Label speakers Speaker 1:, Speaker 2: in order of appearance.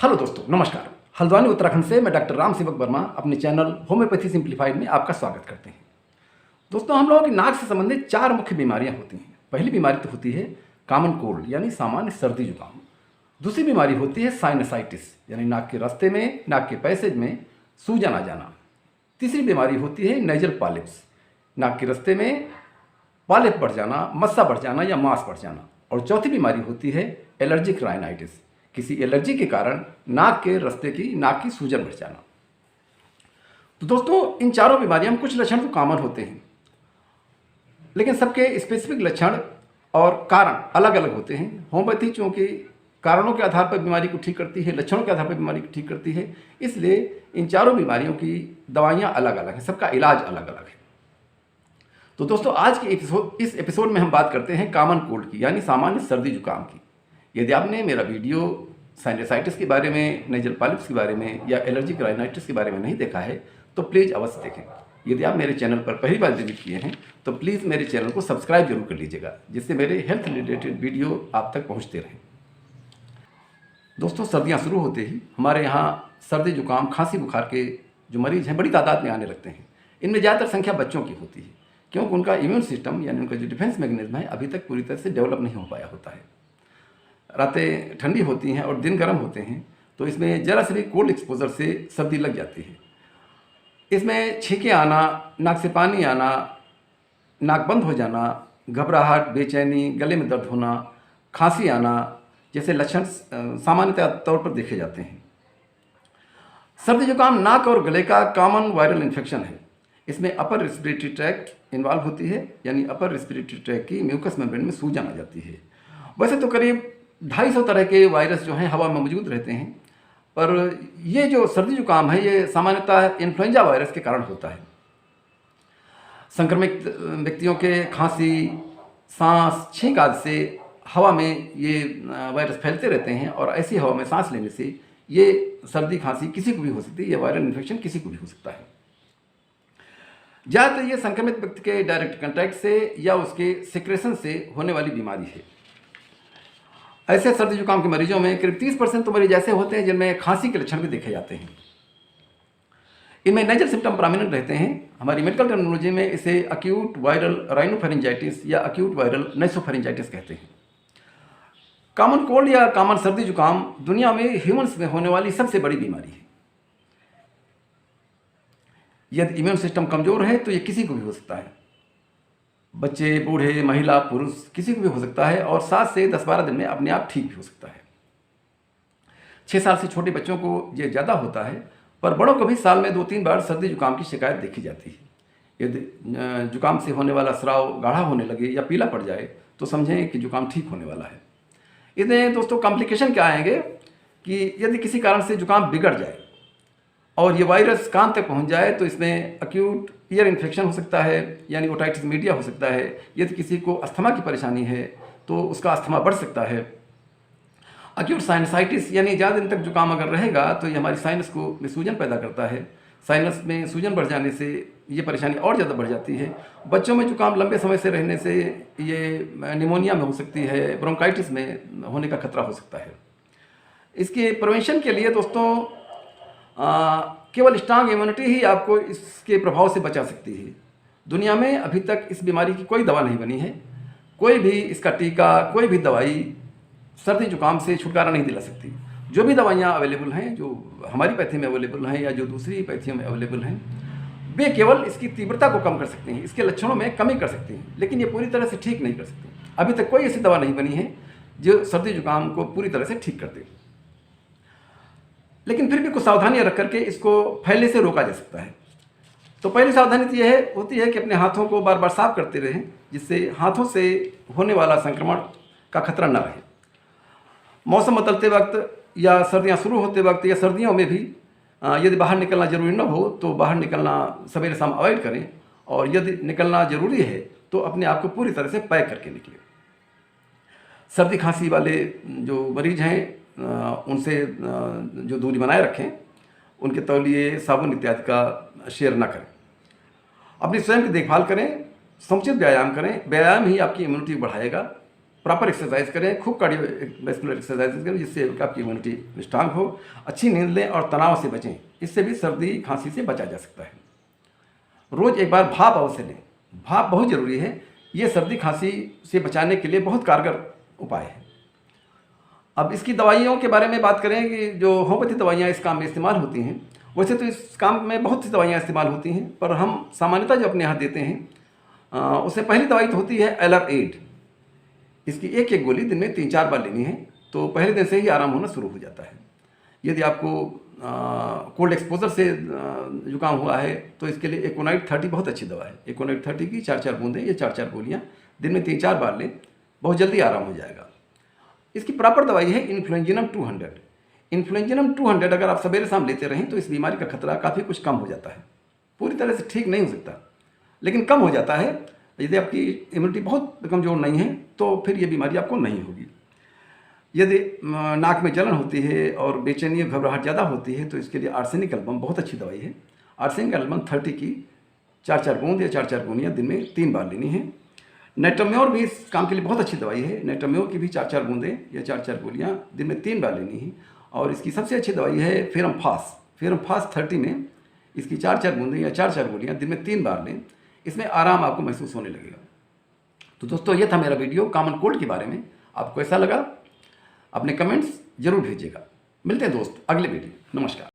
Speaker 1: Hello दोस्तों, नमस्कार। हल्द्वानी उत्तराखंड से मैं डॉक्टर राम सेवक वर्मा अपने चैनल होम्योपैथी सिंप्लीफाइड में आपका स्वागत करते हैं। दोस्तों, हम लोगों की नाक से संबंधित 4 मुख्य बीमारियां होती हैं। पहली बीमारी तो होती है कॉमन कोल्ड यानी सामान्य सर्दी जुकाम। दूसरी बीमारी होती है साइनसाइटिस यानी नाक के रास्ते में, नाक के पैसेज में सूजन आ जाना। तीसरी बीमारी होती है नेजल पॉलिप्स, नाक के रास्ते में पॉलिप बढ़ जाना, मस्सा बढ़ जाना या मांस बढ़ जाना। और चौथी बीमारी होती है एलर्जिक राइनाइटिस, किसी एलर्जी के कारण नाक के रास्ते की नाक की सूजन बढ़ जाना। तो दोस्तों, इन चारों बीमारियों में कुछ लक्षण तो कॉमन होते हैं, लेकिन सबके स्पेसिफिक लक्षण और कारण अलग अलग होते हैं। होम्योपैथी चूँकि कारणों के आधार पर बीमारी को ठीक करती है, लक्षणों के आधार पर बीमारी को ठीक करती है, इसलिए इन चारों बीमारियों की दवाइयाँ अलग अलग हैं, सबका इलाज अलग अलग है। तो दोस्तों, आज के इस एपिसोड में हम बात करते हैं कॉमन कोल्ड की यानी सामान्य सर्दी जुकाम की। यदि आपने मेरा वीडियो साइनसाइटिस के बारे में, नेजल पॉलिप्स के बारे में या एलर्जिक राइनाइटिस के बारे में नहीं देखा है तो प्लीज़ अवश्य देखें। यदि आप मेरे चैनल पर पहली बार विजिट किए हैं तो प्लीज़ मेरे चैनल को सब्सक्राइब जरूर कर लीजिएगा, जिससे मेरे हेल्थ रिलेटेड वीडियो आप तक पहुंचते रहें। दोस्तों, सर्दियां शुरू होते ही हमारे यहाँ सर्दी जुकाम, खांसी, बुखार के जो मरीज हैं बड़ी तादाद में आने लगते हैं। इनमें ज़्यादातर संख्या बच्चों की होती है, क्योंकि उनका इम्यून सिस्टम यानी उनका जो डिफेंस मैकेनिज्म है अभी तक पूरी तरह से डेवलप नहीं हो पाया होता है। रातें ठंडी होती हैं और दिन गर्म होते हैं, तो इसमें जरा से भी कोल्ड एक्सपोजर से सर्दी लग जाती है। इसमें छींके आना, नाक से पानी आना, नाक बंद हो जाना, घबराहट, बेचैनी, गले में दर्द होना, खांसी आना जैसे लक्षण सामान्यतः तौर पर देखे जाते हैं। सर्दी जुकाम नाक और गले का कॉमन वायरल इन्फेक्शन है। इसमें अपर रेस्पिरेटरी ट्रैक्ट इन्वॉल्व होती है, यानी अपर रेस्पिरेटरी ट्रैक्ट की म्यूकस मेम्ब्रेन में सूजन आ जाती है। वैसे तो करीब 250 तरह के वायरस जो हैं हवा में मौजूद रहते हैं, पर ये जो सर्दी जुकाम है ये सामान्यतः इन्फ्लुएंजा वायरस के कारण होता है। संक्रमित व्यक्तियों के खांसी, सांस, छींक आदि से हवा में ये वायरस फैलते रहते हैं और ऐसी हवा में सांस लेने से ये सर्दी खांसी किसी को भी हो सकती है, ये वायरल इन्फेक्शन किसी को भी हो सकता है। ज़्यादातर ये संक्रमित व्यक्ति के डायरेक्ट कंटैक्ट से या उसके सिक्रेशन से होने वाली बीमारी है। ऐसे सर्दी जुकाम के मरीजों में करीब 30% तो मरीज ऐसे होते हैं जिनमें खांसी के लक्षण भी देखे जाते हैं। इनमें नेजल सिम्टम प्रोमिनेंट रहते हैं। हमारी मेडिकल टर्मिनोलॉजी में इसे अक्यूट वायरल राइनोफेरिंजाइटिस या अक्यूट वायरल नेसोफेरिंजाइटिस कहते हैं। कॉमन कोल्ड या कॉमन सर्दी जुकाम दुनिया में ह्यूमन्स में होने वाली सबसे बड़ी बीमारी है। यदि इम्यून सिस्टम कमजोर है तो ये किसी को भी हो सकता है, बच्चे, बूढ़े, महिला, पुरुष, किसी को भी हो सकता है और 7 से 10-12 दिन में अपने आप ठीक भी हो सकता है। 6 साल से छोटे बच्चों को ये ज़्यादा होता है, पर बड़ों को भी साल में 2-3 बार सर्दी जुकाम की शिकायत देखी जाती है। यदि जुकाम से होने वाला स्राव गाढ़ा होने लगे या पीला पड़ जाए तो समझें कि जुकाम ठीक होने वाला है। इसमें दोस्तों कॉम्प्लिकेशन क्या आएंगे कि यदि किसी कारण से जुकाम बिगड़ जाए और ये वायरस कान तक पहुंच जाए तो इसमें अक्यूट ईयर इन्फेक्शन हो सकता है, यानी ओटाइटिस मीडिया हो सकता है। यदि किसी को अस्थमा की परेशानी है तो उसका अस्थमा बढ़ सकता है। अक्यूट साइनसाइटिस यानी ज़्यादा दिन तक जुकाम अगर रहेगा तो ये हमारी साइनस को में सूजन पैदा करता है। साइनस में सूजन बढ़ जाने से ये परेशानी और ज़्यादा बढ़ जाती है। बच्चों में जुकाम लंबे समय से रहने से ये निमोनिया में हो सकती है, ब्रोंकाइटिस में होने का खतरा हो सकता है। इसके प्रिवेंशन के लिए दोस्तों केवल स्ट्रांग इम्यूनिटी ही आपको इसके प्रभाव से बचा सकती है। दुनिया में अभी तक इस बीमारी की कोई दवा नहीं बनी है। कोई भी इसका टीका, कोई भी दवाई सर्दी जुकाम से छुटकारा नहीं दिला सकती। जो भी दवाइयाँ अवेलेबल हैं, जो हमारी पैथी में अवेलेबल हैं या जो दूसरी पैथियों में अवेलेबल हैं, वे केवल इसकी तीव्रता को कम कर सकती हैं, इसके लक्षणों में कमी कर सकती हैं, लेकिन ये पूरी तरह से ठीक नहीं कर सकती। अभी तक कोई ऐसी दवा नहीं बनी है जो सर्दी जुकाम को पूरी तरह से ठीक कर दे, लेकिन फिर भी कुछ सावधानियां रख करके इसको फैलने से रोका जा सकता है। तो पहली सावधानी तो यह होती है कि अपने हाथों को बार बार साफ करते रहें, जिससे हाथों से होने वाला संक्रमण का खतरा न रहे। मौसम बदलते वक्त या सर्दियां शुरू होते वक्त या सर्दियों में भी यदि बाहर निकलना जरूरी न हो तो बाहर निकलना सवेरे शाम अवॉइड करें, और यदि निकलना जरूरी है तो अपने आप को पूरी तरह से पैक करके निकलें। सर्दी खांसी वाले जो मरीज हैं उनसे जो दूरी बनाए रखें, उनके तौलिए, साबुन इत्यादि का शेयर न करें। अपनी स्वयं की देखभाल करें, समुचित व्यायाम करें। व्यायाम ही आपकी इम्यूनिटी बढ़ाएगा। प्रॉपर एक्सरसाइज करें, खूब कार्डियोवैस्कुलर एक्सरसाइज करें, जिससे आपकी इम्यूनिटी स्ट्रांग हो। अच्छी नींद लें और तनाव से बचें, इससे भी सर्दी खांसी से बचा जा सकता है। रोज़ एक बार भाप अवश्य लें, भाप बहुत ज़रूरी है, ये सर्दी खांसी से बचाने के लिए बहुत कारगर उपाय है। अब इसकी दवाइयों के बारे में बात करें कि जो होम्योपैथी दवाइयाँ इस काम में इस्तेमाल होती हैं, वैसे तो इस काम में बहुत सी दवाइयाँ इस्तेमाल होती हैं, पर हम सामान्यतः जो अपने यहाँ देते हैं उसमें पहली दवाई तो होती है एलर-8। इसकी एक एक गोली दिन में 3-4 बार लेनी है, तो पहले दिन से ही आराम होना शुरू हो जाता है। यदि आपको कोल्ड एक्सपोजर से जुकाम हुआ है तो इसके लिए एकोनाइट 30 बहुत अच्छी दवा है। एकोनाइट 30 की 4-4 बूंदें या 4-4 गोलियाँ दिन में 3-4 बार लें, बहुत जल्दी आराम हो जाएगा। इसकी प्रॉपर दवाई है इन्फ्लुएंजिनम 200। इन्फ्लुएंजिनम 200 अगर आप सवेरे शाम लेते रहें तो इस बीमारी का खतरा काफ़ी कुछ कम हो जाता है। पूरी तरह से ठीक नहीं हो सकता, लेकिन कम हो जाता है। यदि आपकी इम्यूनिटी बहुत कमज़ोर नहीं है तो फिर ये बीमारी आपको नहीं होगी। यदि नाक में जलन होती है और बेचैनी और घबराहट ज़्यादा होती है तो इसके लिए आर्सेनिक एल्बम बहुत अच्छी दवाई है। आर्सेनिक एल्बम 30 की 4-4 बूंद या 4-4 गोलियाँ दिन में 3 बार लेनी है। नेटोम्योर भी इस काम के लिए बहुत अच्छी दवाई है। नेटोम्योर की भी 4-4 बूंदें या 4-4 गोलियाँ दिन में 3 बार लेनी है। और इसकी सबसे अच्छी दवाई है फेरमफास। फेरमफास 30 में इसकी 4-4 बूंदें या 4-4 गोलियाँ दिन में 3 बार लें, इसमें आराम आपको महसूस होने लगेगा। तो दोस्तों, ये था मेरा वीडियो कॉमन कोल्ड के बारे में। आपको कैसा लगा? अपने कमेंट्स जरूर भेजिएगा। मिलते हैं दोस्त अगले वीडियो। नमस्कार।